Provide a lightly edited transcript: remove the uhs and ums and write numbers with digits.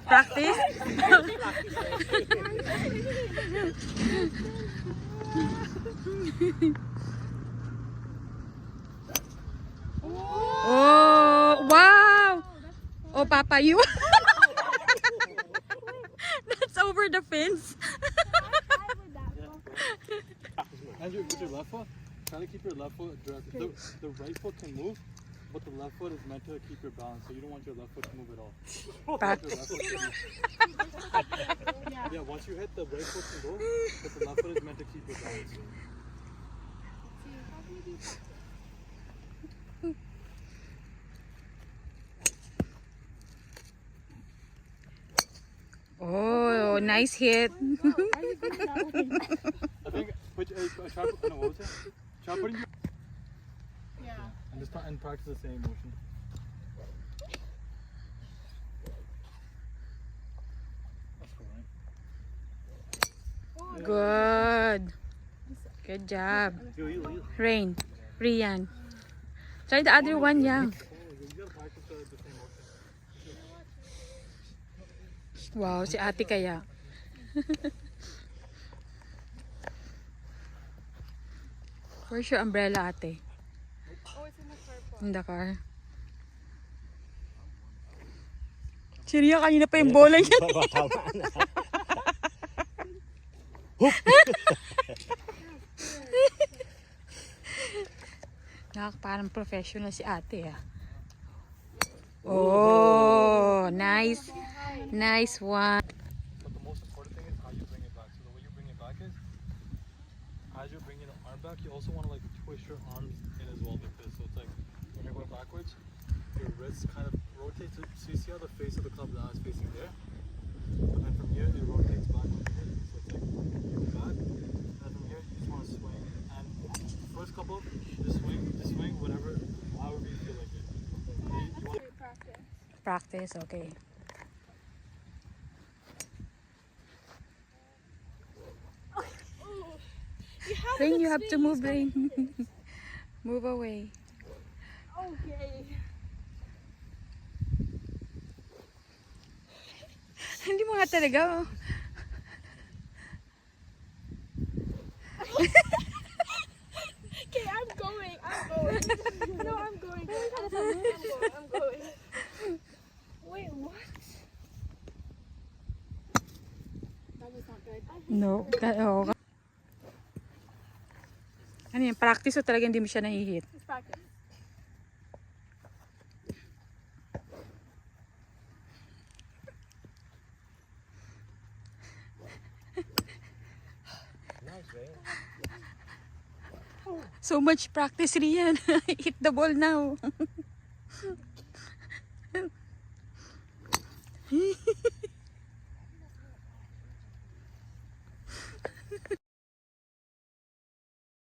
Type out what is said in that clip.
Practice? Oh, wow! Oh, Papa, you. That's over the fence. Andrew, with your left foot, try to keep your left foot direct. The right foot can move, but the left foot is meant to keep your balance, so you don't want your left foot to move at all. Practice. Yeah, once you hit the right foot can go, but the left foot is meant to keep your balance. Oh, nice hit. I think, try putting your... Yeah. And just and practice the same motion. That's cool, right? Good. Good job. Rain. Rian. Try the other one, yeah. You gotta practice the same motion. Wow, si ate kaya. Where's your umbrella, ate? Oh, it's in the car po. In the car. Siriya, kanina pa yung bola niya. Parang professional si ate, ah. Oh, nice. Nice one. But the most important thing is how you bring it back. So the way you bring it back is, as you're bringing the arm back, you also want to like twist your arms in as well like this. So it's like when you're going backwards, your wrists kind of rotate. So you see how the face of the club now is facing there, and then from here it rotates back over here. So it's like you go back, and then from here you just want to swing. And first couple, just swing, whatever, however you feel like it. You want Practice, okay. Rain, you have to move, Rain. Move away. Okay. Hindi mo nga talaga, oh. Okay, I'm going. No, I'm going. I'm going. Wait, what? That was not good. No. Oh. Ano yan? Practice o talaga hindi mo siya nahihit? It's practice. So much practice, Rian. Hit the ball now.